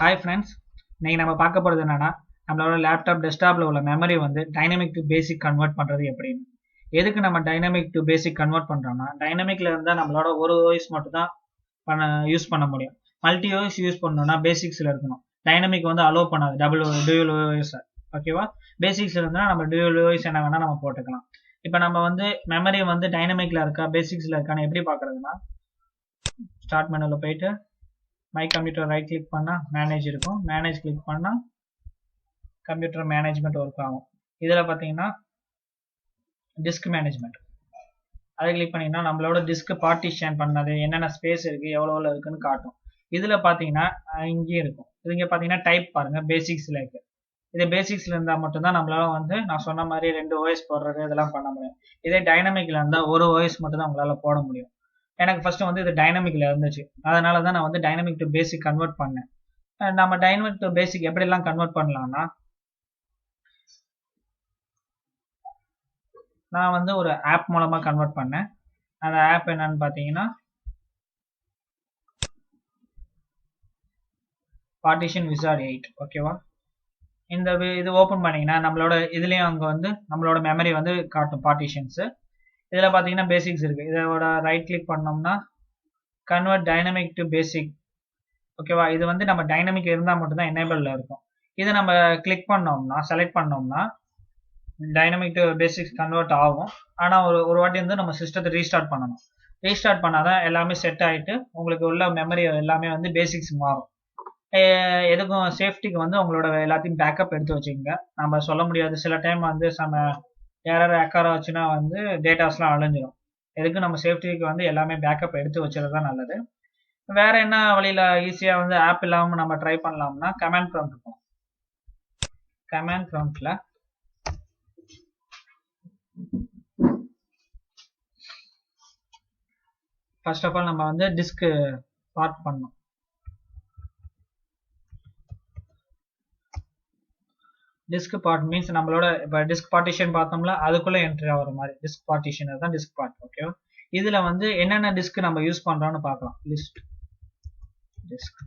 Hi friends, இன்னைக்கு நம்ம பார்க்க போறது என்னன்னா நம்மளோட லேப்டாப் டெஸ்க்டாப்ல உள்ள மெமரி வந்து டைனமிக் டு பேசிக் கன்வெர்ட் பண்றது எப்படின்னு. எதுக்கு நம்ம டைனமிக் டு பேசிக் கன்வெர்ட் பண்றோம்னா டைனமிக்ல இருந்தா நம்மளோட ஒரு ஓஎஸ் மட்டும் தான் யூஸ் பண்ண முடியும். மல்டி ஓஎஸ் யூஸ் பண்ணணும்னா பேசிக்ஸ்ல இருக்கணும். டைனமிக் வந்து அலோவ் பண்ணாது டியூல் ஓஎஸ். ஓகேவா? பேசிக்ஸ்ல இருந்தா நம்ம டியூல் ஓஎஸ் என்ன வேணா நம்ம போட்டுக்கலாம். இப்போ நம்ம வந்து மெமரி வந்து டைனமிக்ல இருக்கா பேசிக்ஸ்ல இருக்கான்னு எப்படி பார்க்கறதுன்னா ஸ்டார்ட் மெனுல போயிட்டு மை கம்ப்யூட்டர் ரைட் கிளிக் பண்ணா மேனேஜ் இருக்கும். மேனேஜ் கிளிக் பண்ணா கம்ப்யூட்டர் மேனேஜ்மெண்ட் ஒர்க் ஆகும். இதில் பார்த்தீங்கன்னா டிஸ்க் மேனேஜ்மெண்ட் அதை கிளிக் பண்ணிங்கன்னா நம்மளோட டிஸ்க் பார்ட்டிஷன் பண்ணது என்னென்ன ஸ்பேஸ் இருக்குது எவ்வளோ இருக்குன்னு காட்டும். இதில் பார்த்தீங்கன்னா இங்கேயும் இருக்கும். இது இங்கே பார்த்தீங்கன்னா டைப் பாருங்கள் பேசிக்ஸில் இருக்குது. இது பேசிக்ஸில் இருந்தால் மட்டும்தான் நம்மளால வந்து நான் சொன்ன மாதிரி 2 ஓஎஸ் போடுறது இதெல்லாம் பண்ண முடியும். இதே டைனமிக்கில் இருந்தால் ஒரு ஓஎஸ் மட்டும் தான் உங்களால் போட முடியும். எனக்கு ஃபர்ஸ்ட் வந்து இது டைனமிக்ல இருந்துச்சு, அதனால தான் நான் வந்து டைனமிக் டு பேசிக் கன்வெர்ட் பண்ணேன். நம்ம டைனமிக் டு பேசிக் எப்படிலாம் கன்வெர்ட் பண்ணலாம்னா நான் வந்து ஒரு ஆப் மூலமா கன்வெர்ட் பண்ணேன். அந்த ஆப் என்னன்னு பார்த்தீங்கன்னா பார்ட்டிஷன் விசார்ட் 8. ஓகேவா? இந்த இது ஓப்பன் பண்ணீங்கன்னா நம்மளோட இதுலேயும் அங்கே வந்து நம்மளோட மெமரி வந்து காட்டும் பார்ட்டிஷன்ஸு. இதில் பார்த்தீங்கன்னா பேசிக்ஸ் இருக்குது. இதோட ரைட் கிளிக் பண்ணோம்னா கன்வெர்ட் டைனமிக் டு பேசிக். ஓகேவா? இது வந்து நம்ம டைனமிக் இருந்தால் மட்டும்தான் எனேபிளில் இருக்கும். இதை நம்ம கிளிக் பண்ணோம்னா செலக்ட் பண்ணோம்னா டைனமிக் டு பேசிக்ஸ் கன்வெர்ட் ஆகும். ஆனால் ஒரு வாட்டி வந்து நம்ம சிஸ்டத்தை ரீஸ்டார்ட் பண்ணணும். ரீஸ்டார்ட் பண்ணாதான் எல்லாமே செட் ஆகிட்டு உங்களுக்கு உள்ள மெமரி எல்லாமே வந்து பேசிக்ஸ் மாறும். எதுக்கும் சேஃப்டிக்கு வந்து உங்களோட எல்லாத்தையும் பேக்கப் எடுத்து வச்சுக்கோங்க. நம்ம சொல்ல முடியாது, சில டைம் வந்து யாராவது ஹேக்கர் ஆச்சுன்னா வந்து டேட்டாஸ்லாம் அழிஞ்சிடும். எதுக்கு நம்ம சேஃப்டிக்கு வந்து எல்லாமே பேக்கப் எடுத்து வச்சுறது தான் நல்லது. வேற என்ன வழியில ஈஸியா வந்து ஆப் இல்லாம நம்ம ட்ரை பண்ணலாம்னா கமாண்ட் ப்ராம்ப்ட் இருக்கும். கமாண்ட் ப்ராம்ப்ட்ல ஃபர்ஸ்ட் ஆஃப் ஆல் நம்ம வந்து டிஸ்க் பார்ட் பண்ணணும். டிஸ்க் பார்ட் மீன்ஸ் நம்மளோட இப்போ டிஸ்க் பார்ட்டிஷன் பார்த்தோம்ல அதுக்குள்ள என்ட்ரி ஆகிற மாதிரி டிஸ்க் பார்ட்டிஷன் தான் டிஸ்க் பார்ட். ஓகேவா? இதுல வந்து என்னென்ன டிஸ்க் நம்ம யூஸ் பண்றோம்னு பார்க்கலாம். லிஸ்ட் டிஸ்க்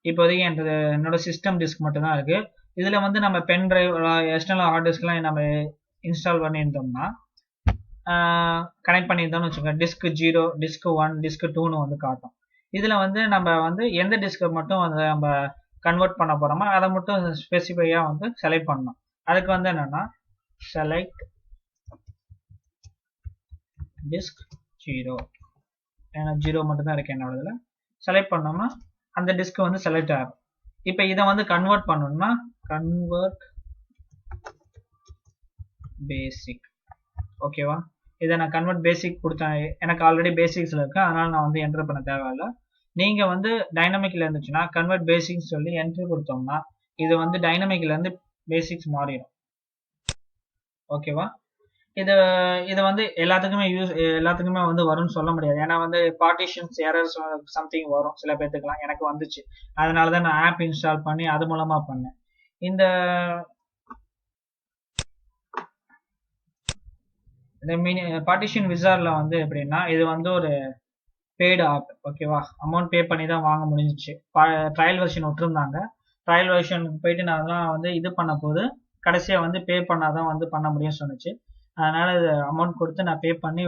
இப்போதைக்கு என்னோட சிஸ்டம் டிஸ்க் மட்டும் தான் இருக்கு. இதுல வந்து நம்ம பென் டிரைவ் எக்ஸ்டர்னல் ஹார்ட் டிஸ்க்லாம் நம்ம இன்ஸ்டால் பண்ணியிருந்தோம்னா கனெக்ட் பண்ணியிருந்தோம்னு வச்சுக்கோங்க, டிஸ்க் 0, டிஸ்க் 1, டிஸ்க் 2ன்னு வந்து காட்டும். இதுல வந்து நம்ம வந்து எந்த டிஸ்கை மட்டும் வந்து நம்ம கன்வெர்ட் பண்ண போறோமோ அதை மட்டும் ஸ்பெசிஃபையா வந்து செலக்ட் பண்ணணும். அதுக்கு வந்து என்னன்னா செலக்ட் டிஸ்க் 0, ஏன்னா 0 மட்டும் தான் இருக்கு என்னோட இதில். செலக்ட் பண்ணோம்னா அந்த டிஸ்க் வந்து செலக்ட் ஆகும். இப்போ இதை வந்து கன்வெர்ட் பண்ணணும்னா கன்வெர்ட் பேசிக். ஓகேவா? இதை நான் கன்வெர்ட் பேசிக் கொடுத்தேன். எனக்கு ஆல்ரெடி பேசிக்ஸ்ல இருக்கு, அதனால நான் வந்து என்டர் பண்ண தேவையில்லை. நீங்க வந்து டைனமிக்ல இருந்துச்சுன்னா கன்வெர்ட் பேசிக்ஸ் சொல்லி என்ட்ரி கொடுத்தோம்னா இது வந்து டைனமிக்ல இருந்து பேசிக்ஸ் மாறிடும். ஓகேவா? இது வந்து எல்லாத்துக்குமே வந்து வரும்னு சொல்ல முடியாது. ஏன்னா வந்து பார்ட்டிஷன்ஸ் எரர்ஸ் சம்திங் வரும் சில பேர்த்துக்கலாம். எனக்கு வந்துச்சு, அதனாலதான் நான் ஆப் இன்ஸ்டால் பண்ணி அது மூலமா பண்ணேன். இந்த பார்ட்டிஷன் விசார்ட்ல வந்து எப்படின்னா இது வந்து ஒரு பெய்டு ஆப். ஓகேவா? அமௌண்ட் பே பண்ணி தான் வாங்க முடிஞ்சிச்சு. ட்ரையல் வெர்ஷன் விட்டுருந்தாங்க. ட்ரையல் வெர்ஷனுக்கு போயிட்டு நான் அதெல்லாம் வந்து இது பண்ண போது கடைசியாக வந்து பே பண்ணாதான் வந்து பண்ண முடியும்னு சொன்னிச்சு. அதனால இது அமௌண்ட் கொடுத்து நான் பே பண்ணி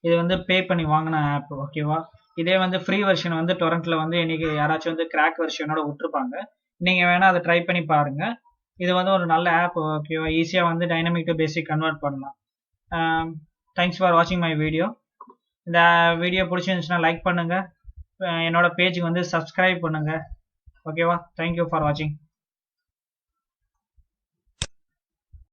இது வந்து பே பண்ணி வாங்கின ஆப். ஓகேவா? இதே வந்து ஃப்ரீ வெர்ஷன் வந்து டொரண்ட்ல வந்து இன்னைக்கு யாராச்சும் வந்து கிராக் வெர்ஷனோட விட்டுருப்பாங்க. நீங்க வேணா அதை ட்ரை பண்ணி பாருங்க. இது வந்து ஒரு நல்ல ஆப். ஓகேவா? ஈஸியாக வந்து டைனமிக் டு பேசிக் கன்வெர்ட் பண்ணலாம். தேங்க்ஸ் ஃபார் வாட்சிங் மை வீடியோ. இந்த வீடியோ பிடிச்சிருந்துச்சுன்னா லைக் பண்ணுங்க, என்னோட பேஜுக்கு வந்து சப்ஸ்கிரைப் பண்ணுங்க. ஓகேவா? தேங்க்யூ ஃபார் வாட்சிங்.